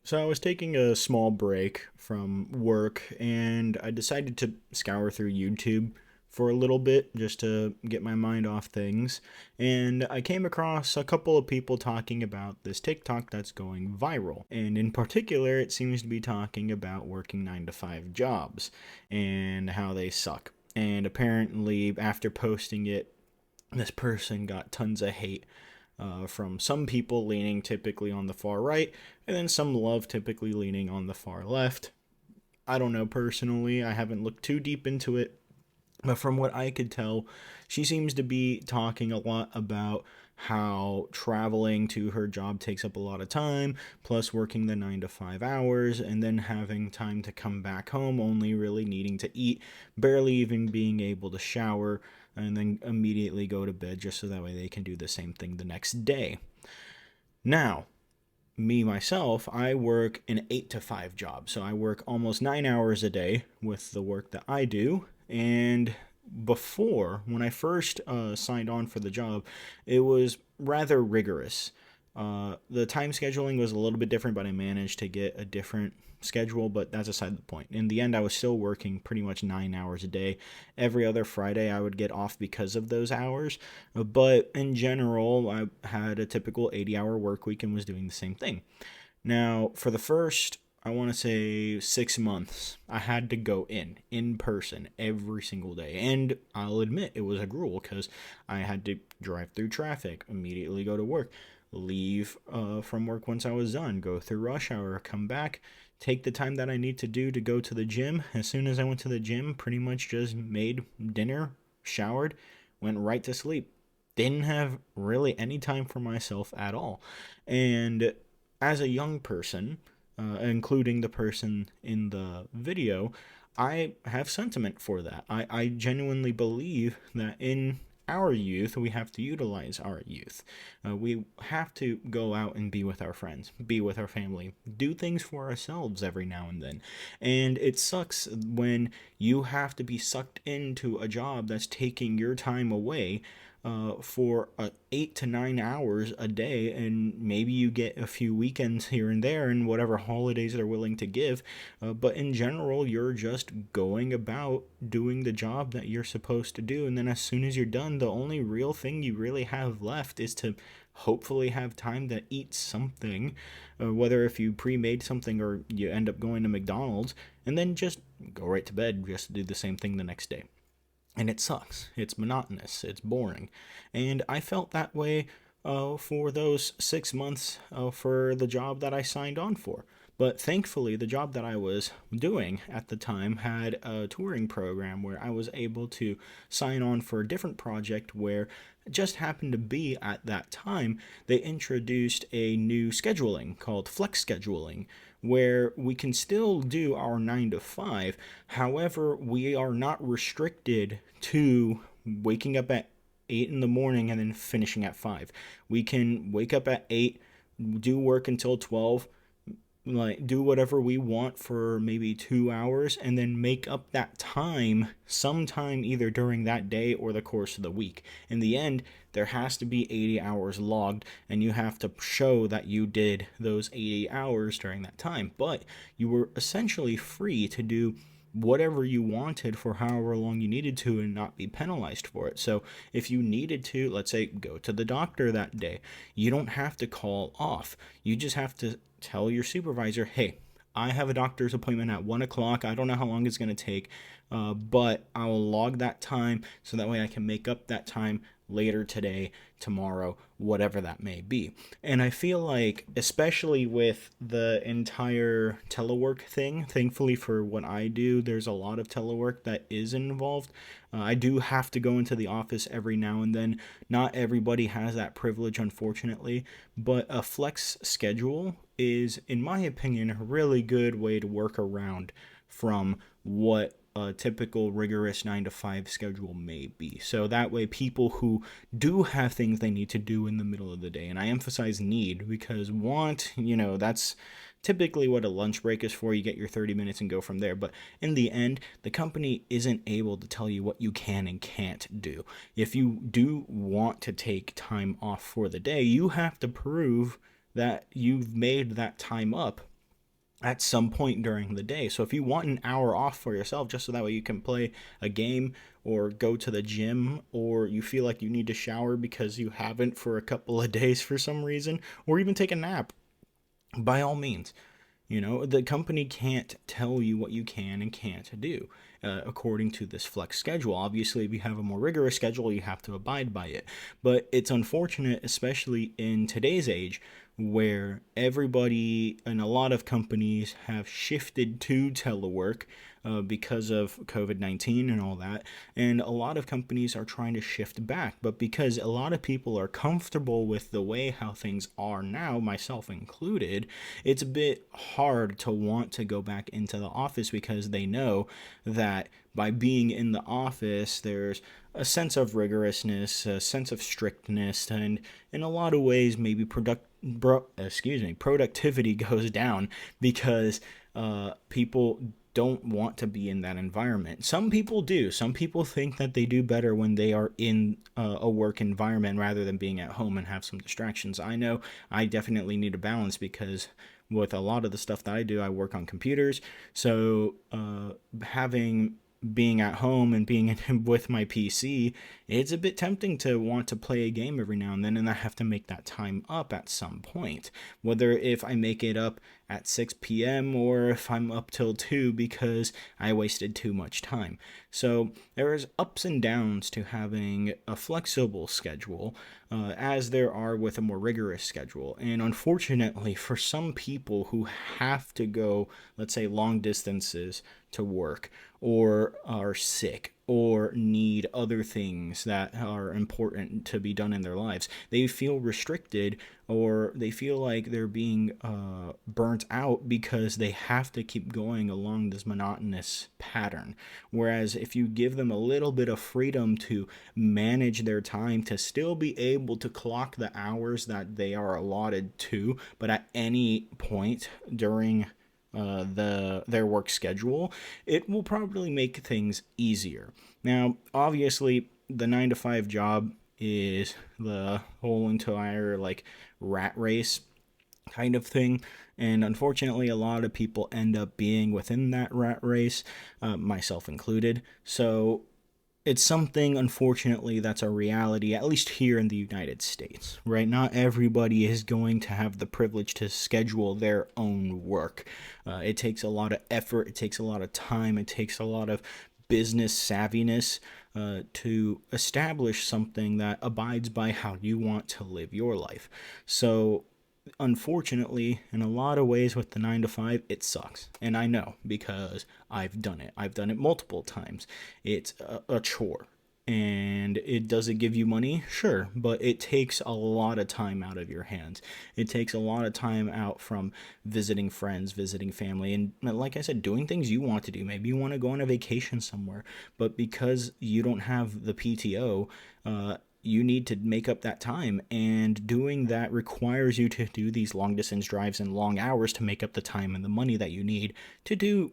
So I was taking a small break from work and I decided to scour through YouTube for a little bit just to get my mind off things. And I came across a couple of people talking about this TikTok that's going viral. And in particular, it seems to be talking about working 9 to 5 jobs and how they suck. And apparently, after posting it, this person got tons of hate from some people leaning typically on the far right, and then some love typically leaning on the far left. I don't know personally, I haven't looked too deep into it, but from what I could tell, she seems to be talking a lot about how traveling to her job takes up a lot of time, plus working the 9 to 5 hours, and then having time to come back home, only really needing to eat, barely even being able to shower, and then immediately go to bed just so that way they can do the same thing the next day. Now, me myself, I work an 8 to 5 job. So I work almost 9 hours a day with the work that I do. And before, when I first signed on for the job, it was rather rigorous. The time scheduling was a little bit different, but I managed to get a different schedule, but that's aside the point. In the end, I was still working pretty much 9 hours a day. Every other Friday, I would get off because of those hours. But in general, I had a typical 80-hour work week and was doing the same thing. Now, for the first, I want to say 6 months, I had to go in person every single day. And I'll admit it was a gruel because I had to drive through traffic, immediately go to work, leave from work once I was done, go through rush hour, come back, take the time that I need to do to go to the gym. As soon as I went to the gym, pretty much just made dinner, showered, went right to sleep. Didn't have really any time for myself at all. And as a young person, including the person in the video, I have sentiment for that. I genuinely believe that in our youth, we have to utilize our youth. We have to go out and be with our friends, be with our family, do things for ourselves every now and then. And it sucks when you have to be sucked into a job that's taking your time away for 8 to 9 hours a day, and maybe you get a few weekends here and there and whatever holidays they're willing to give. But in general, you're just going about doing the job that you're supposed to do. And then as soon as you're done, the only real thing you really have left is to hopefully have time to eat something, whether if you pre-made something or you end up going to McDonald's, and then just go right to bed just to do the same thing the next day. And it sucks. It's monotonous. It's boring. And I felt that way for those 6 months for the job that I signed on for. But thankfully, the job that I was doing at the time had a touring program where I was able to sign on for a different project where it just happened to be at that time they introduced a new scheduling called flex scheduling, where we can still do our 9 to 5. However, we are not restricted to waking up at 8 in the morning and then finishing at 5. We can wake up at 8, do work until 12, like do whatever we want for maybe 2 hours, and then make up that time sometime either during that day or the course of the week. In the end, there has to be 80 hours logged, and you have to show that you did those 80 hours during that time. But you were essentially free to do whatever you wanted for however long you needed to and not be penalized for it. So if you needed to, let's say, go to the doctor that day, you don't have to call off. You just have to tell your supervisor, hey, I have a doctor's appointment at 1 o'clock. I don't know how long it's going to take, but I'll log that time so that way I can make up that time later today, tomorrow, whatever that may be. And I feel like, especially with the entire telework thing, thankfully for what I do, there's a lot of telework that is involved. I do have to go into the office every now and then. Not everybody has that privilege, unfortunately, but a flex schedule is, in my opinion, a really good way to work around from what a typical rigorous 9 to 5 schedule may be. So that way people who do have things they need to do in the middle of the day, and I emphasize need because want, that's typically what a lunch break is for. You get your 30 minutes and go from there. But in the end, the company isn't able to tell you what you can and can't do. If you do want to take time off for the day, you have to prove that you've made that time up at some point during the day. So if you want an hour off for yourself, just so that way you can play a game or go to the gym, or you feel like you need to shower because you haven't for a couple of days for some reason, or even take a nap, by all means. You know, the company can't tell you what you can and can't do according to this flex schedule. Obviously, if you have a more rigorous schedule, you have to abide by it. But it's unfortunate, especially in today's age, where everybody and a lot of companies have shifted to telework because of COVID 19 and all that. And a lot of companies are trying to shift back. But because a lot of people are comfortable with the way how things are now, myself included, it's a bit hard to want to go back into the office because they know that by being in the office, there's a sense of rigorousness, a sense of strictness, and in a lot of ways, maybe productivity goes down because people don't want to be in that environment. Some people do. Some people think that they do better when they are in a work environment rather than being at home and have some distractions. I know I definitely need a balance because with a lot of the stuff that I do, I work on computers. So having being at home and being with my PC, it's a bit tempting to want to play a game every now and I have to make that time up at some point. Whether if I make it up at 6 p.m. or if I'm up till 2 because I wasted too much time. So there's ups and downs to having a flexible schedule, as there are with a more rigorous schedule. And unfortunately, for some people who have to go, let's say, long distances to work, or are sick, or need other things that are important to be done in their lives, they feel restricted or they feel like they're being burnt out because they have to keep going along this monotonous pattern. Whereas if you give them a little bit of freedom to manage their time to still be able to clock the hours that they are allotted to, but at any point during their work schedule, it will probably make things easier. Now, obviously, the 9 to 5 job is the whole entire like rat race kind of thing. And unfortunately, a lot of people end up being within that rat race, myself included. So it's something, unfortunately, that's a reality, at least here in the United States, right? Not everybody is going to have the privilege to schedule their own work. It takes a lot of effort, it takes a lot of time, it takes a lot of business savviness to establish something that abides by how you want to live your life. So unfortunately, in a lot of ways with the 9 to 5, it sucks. And I know because I've done it. I've done it multiple times. It's a chore. And does it give you money? Sure, but it takes a lot of time out of your hands. It takes a lot of time out from visiting friends, visiting family, and like I said, doing things you want to do. Maybe you want to go on a vacation somewhere, but because you don't have the PTO, you need to make up that time, and doing that requires you to do these long distance drives and long hours to make up the time and the money that you need to do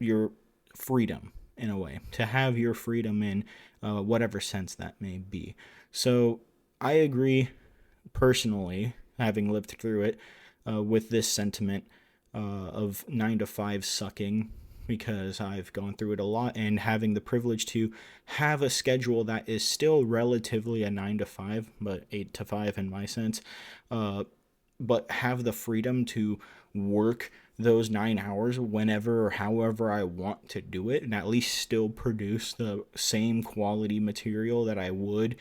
your freedom, in a way, to have your freedom in whatever sense that may be. So I agree personally, having lived through it, with this sentiment of 9 to 5 sucking, because I've gone through it a lot, and having the privilege to have a schedule that is still relatively a 9 to 5, but 8 to 5 in my sense, but have the freedom to work those 9 hours whenever or however I want to do it, and at least still produce the same quality material that I would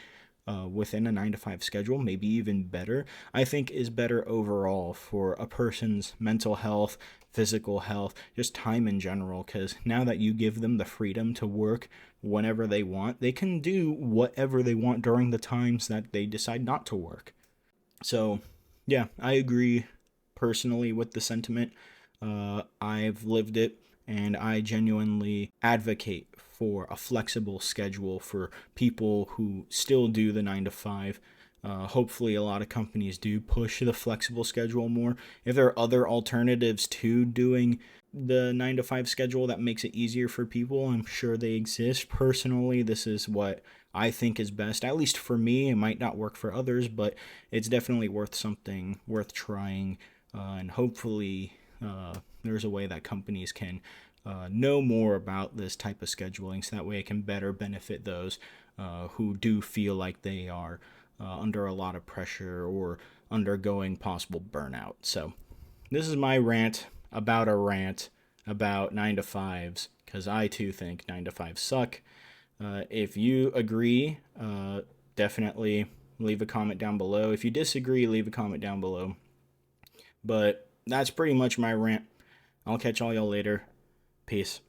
within a 9 to 5 schedule, maybe even better, I think is better overall for a person's mental health, physical health, just time in general. Because now that you give them the freedom to work whenever they want, they can do whatever they want during the times that they decide not to work. So, yeah, I agree personally with the sentiment. I've lived it, and I genuinely advocate for a flexible schedule for people who still do the 9 to 5. Hopefully, a lot of companies do push the flexible schedule more. If there are other alternatives to doing the 9 to 5 schedule that makes it easier for people, I'm sure they exist. Personally, this is what I think is best. At least for me, it might not work for others, but it's definitely worth something, worth trying, and hopefully there's a way that companies can know more about this type of scheduling, so that way it can better benefit those who do feel like they are under a lot of pressure or undergoing possible burnout. So, this is my rant about a rant about 9 to 5s, because I too think 9 to 5 suck. If you agree, definitely leave a comment down below. If you disagree, leave a comment down below. But that's pretty much my rant. I'll catch all y'all later. Peace.